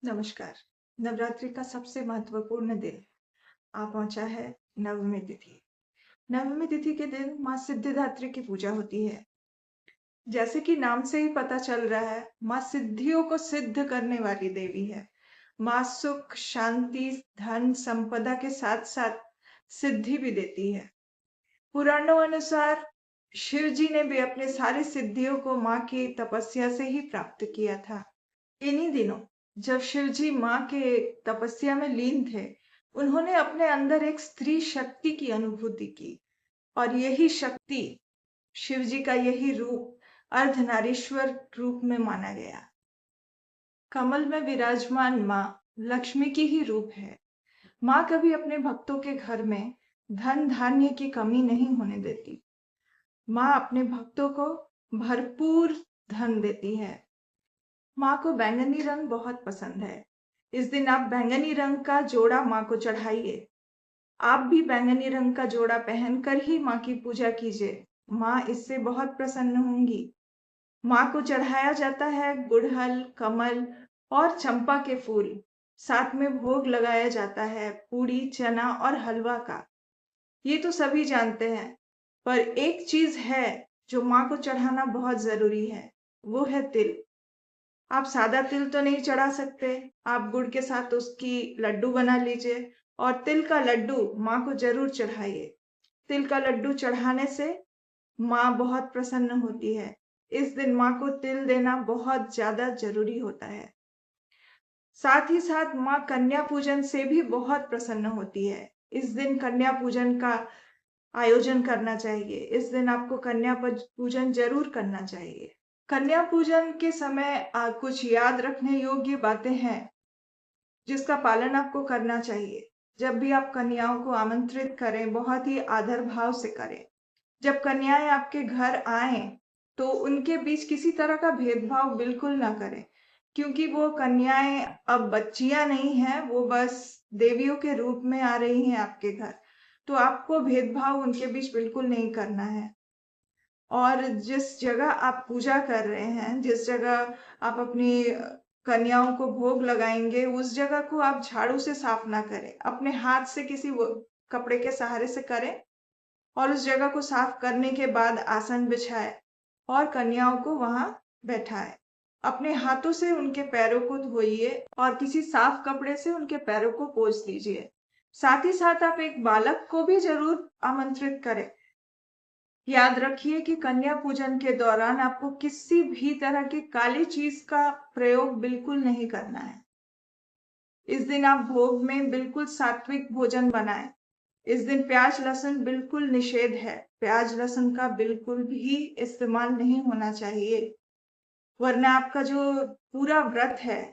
नमस्कार। नवरात्रि का सबसे महत्वपूर्ण दिन आ पहुंचा है, नवमी तिथि। नवमी तिथि के दिन माँ सिद्धिदात्री की पूजा होती है। जैसे कि नाम से ही पता चल रहा है, माँ सिद्धियों को सिद्ध करने वाली देवी है। माँ सुख, शांति, धन, संपदा के साथ साथ सिद्धि भी देती है। पुराणों अनुसार शिव जी ने भी अपने सारी सिद्धियों को माँ की तपस्या से ही प्राप्त किया था। इन्हीं दिनों जब शिव जी माँ के तपस्या में लीन थे, उन्होंने अपने अंदर एक स्त्री शक्ति की अनुभूति की और यही शक्ति, शिव जी का यही रूप अर्धनारीश्वर रूप में माना गया। कमल में विराजमान माँ लक्ष्मी की ही रूप है। माँ कभी अपने भक्तों के घर में धन धान्य की कमी नहीं होने देती। माँ अपने भक्तों को भरपूर धन देती है। माँ को बैंगनी रंग बहुत पसंद है। इस दिन आप बैंगनी रंग का जोड़ा माँ को चढ़ाइए। आप भी बैंगनी रंग का जोड़ा पहनकर ही माँ की पूजा कीजिए। माँ इससे बहुत प्रसन्न होंगी। माँ को चढ़ाया जाता है गुड़हल, कमल और चंपा के फूल। साथ में भोग लगाया जाता है पूड़ी, चना और हलवा का। ये तो सभी जानते हैं, पर एक चीज है जो माँ को चढ़ाना बहुत जरूरी है, वो है तिल। आप सादा तिल तो नहीं चढ़ा सकते, आप गुड़ के साथ उसकी लड्डू बना लीजिए और तिल का लड्डू माँ को जरूर चढ़ाइए। तिल का लड्डू चढ़ाने से माँ बहुत प्रसन्न होती है। इस दिन माँ को तिल देना बहुत ज्यादा जरूरी होता है। साथ ही साथ माँ कन्या पूजन से भी बहुत प्रसन्न होती है। इस दिन कन्या पूजन का आयोजन करना चाहिए। इस दिन आपको कन्या पूजन जरूर करना चाहिए। कन्या पूजन के समय कुछ याद रखने योग्य बातें हैं जिसका पालन आपको करना चाहिए। जब भी आप कन्याओं को आमंत्रित करें, बहुत ही आदर भाव से करें। जब कन्याएं आपके घर आए तो उनके बीच किसी तरह का भेदभाव बिल्कुल ना करें, क्योंकि वो कन्याएं अब बच्चियां नहीं हैं, वो बस देवियों के रूप में आ रही हैं आपके घर। तो आपको भेदभाव उनके बीच बिल्कुल नहीं करना है। और जिस जगह आप पूजा कर रहे हैं, जिस जगह आप अपनी कन्याओं को भोग लगाएंगे, उस जगह को आप झाड़ू से साफ ना करें, अपने हाथ से किसी कपड़े के सहारे से करें और उस जगह को साफ करने के बाद आसन बिछाए और कन्याओं को वहां बैठाए। अपने हाथों से उनके पैरों को धोइए और किसी साफ कपड़े से उनके पैरों को पोंछ दीजिए। साथ ही साथ आप एक बालक को भी जरूर आमंत्रित करें। याद रखिए कि कन्या पूजन के दौरान आपको किसी भी तरह की काली चीज का प्रयोग बिल्कुल नहीं करना है। इस दिन आप भोग में बिल्कुल सात्विक भोजन बनाएं। इस दिन प्याज लहसुन बिल्कुल निषेध है। प्याज लहसुन का बिल्कुल भी इस्तेमाल नहीं होना चाहिए, वरना आपका जो पूरा व्रत है,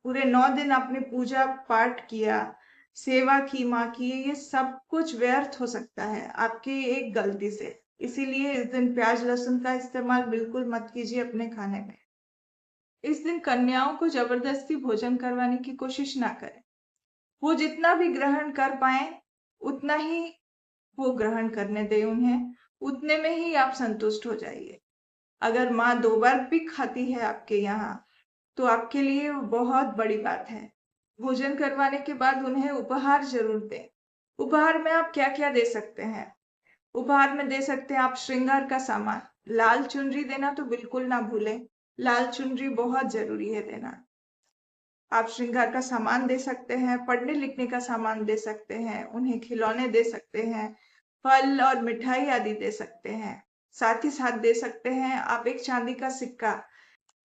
पूरे 9 दिन आपने पूजा पाठ किया, सेवा की माँ की, ये सब कुछ व्यर्थ हो सकता है आपकी एक गलती से। इसीलिए इस दिन प्याज लहसुन का इस्तेमाल बिल्कुल मत कीजिए अपने खाने में। इस दिन कन्याओं को जबरदस्ती भोजन करवाने की कोशिश ना करें। वो जितना भी ग्रहण कर पाए उतना ही वो ग्रहण करने दें उन्हें, उतने में ही आप संतुष्ट हो जाइए। अगर माँ 2 बार भी खाती है आपके यहाँ तो आपके लिए वो बहुत बड़ी बात है। भोजन करवाने के बाद उन्हें उपहार जरूर दें। उपहार में आप क्या क्या दे सकते हैं? उपहार में दे सकते हैं आप श्रृंगार का सामान। लाल चुनरी देना तो बिल्कुल ना भूलें। लाल चुनरी बहुत जरूरी है देना। आप श्रृंगार का सामान दे सकते हैं, पढ़ने लिखने का सामान दे सकते हैं, उन्हें खिलौने दे सकते हैं, फल और मिठाई आदि दे सकते हैं। साथ ही साथ दे सकते हैं आप एक चांदी का सिक्का।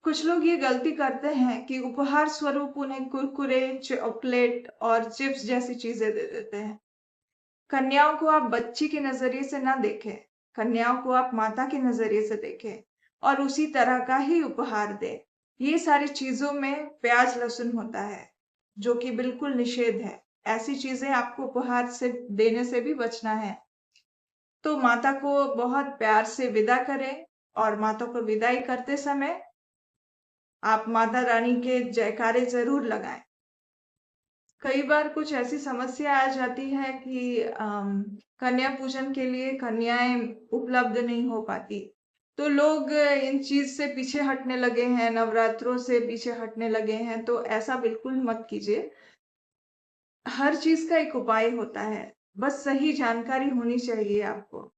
कुछ लोग ये गलती करते हैं कि उपहार स्वरूप उन्हें कुरकुरे, चॉकलेट और चिप्स जैसी चीजें दे देते हैं। कन्याओं को आप बच्ची के नजरिए से ना देखें, कन्याओं को आप माता के नजरिए से देखें और उसी तरह का ही उपहार दें। ये सारी चीजों में प्याज लहसुन होता है, जो कि बिल्कुल निषेध है। ऐसी चीजें आपको उपहार से देने से भी बचना है। तो माता को बहुत प्यार से विदा करें और माता को विदाई करते समय आप माता रानी के जयकारे जरूर लगाएं। कई बार कुछ ऐसी समस्या आ जाती है कि कन्या पूजन के लिए कन्याएं उपलब्ध नहीं हो पाती, तो लोग इन चीज से पीछे हटने लगे हैं, नवरात्रों से पीछे हटने लगे हैं। तो ऐसा बिल्कुल मत कीजिए। हर चीज का एक उपाय होता है, बस सही जानकारी होनी चाहिए आपको।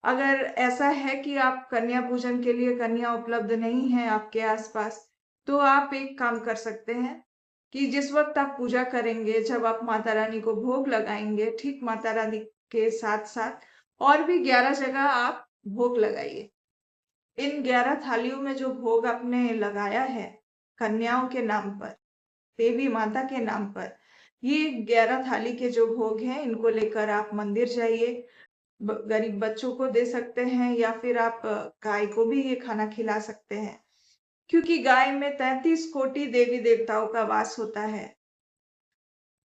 अगर ऐसा है कि आप कन्या पूजन के लिए कन्या उपलब्ध नहीं है आपके आसपास, तो आप एक काम कर सकते हैं कि जिस वक्त आप पूजा करेंगे, जब आप माता रानी को भोग लगाएंगे, ठीक माता रानी के साथ साथ और भी 11 जगह आप भोग लगाइए। इन 11 थालियों में जो भोग आपने लगाया है कन्याओं के नाम पर, देवी माता के नाम पर, ये 11 थाली के जो भोग हैं, इनको लेकर आप मंदिर जाइए। गरीब बच्चों को दे सकते हैं, या फिर आप गाय को भी ये खाना खिला सकते हैं, क्योंकि गाय में 33 कोटि देवी देवताओं का वास होता है।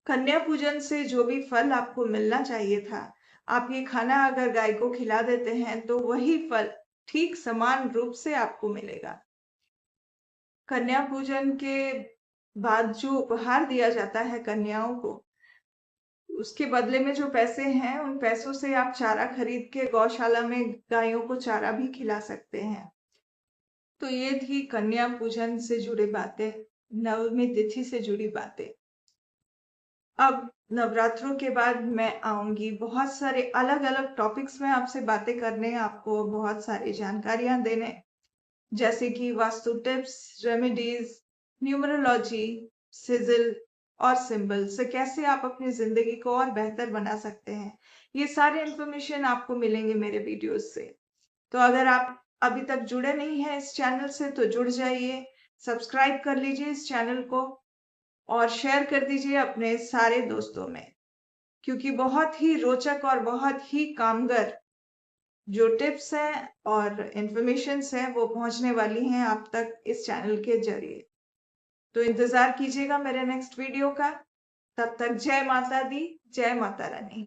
कन्या पूजन से जो भी फल आपको मिलना चाहिए था, आप ये खाना अगर गाय को खिला देते हैं तो वही फल ठीक समान रूप से आपको मिलेगा। कन्या पूजन के बाद जो उपहार दिया जाता है कन्याओं को, उसके बदले में जो पैसे हैं, उन पैसों से आप चारा खरीद के गौशाला में गायों को चारा भी खिला सकते हैं। तो ये थी कन्या पूजन से जुड़ी बातें, नवमी तिथि से जुड़ी बातें। अब नवरात्रों के बाद मैं आऊंगी बहुत सारे अलग अलग टॉपिक्स में आपसे बातें करने, आपको बहुत सारी जानकारियां देने, जैसे कि वास्तु टिप्स, रेमेडीज, न्यूमरोलॉजी, सिजिल और सिंबल से कैसे आप अपनी जिंदगी को और बेहतर बना सकते हैं। ये सारे इंफॉर्मेशन आपको मिलेंगे मेरे वीडियोस से। तो अगर आप अभी तक जुड़े नहीं हैं इस चैनल से, तो जुड़ जाइए, सब्सक्राइब कर लीजिए इस चैनल को और शेयर कर दीजिए अपने सारे दोस्तों में, क्योंकि बहुत ही रोचक और बहुत ही कामगर जो टिप्स हैं और इंफॉर्मेशंस हैं, वो पहुंचने वाली हैं आप तक इस चैनल के जरिए। तो इंतजार कीजिएगा मेरे नेक्स्ट वीडियो का। तब तक जय माता दी, जय माता रानी।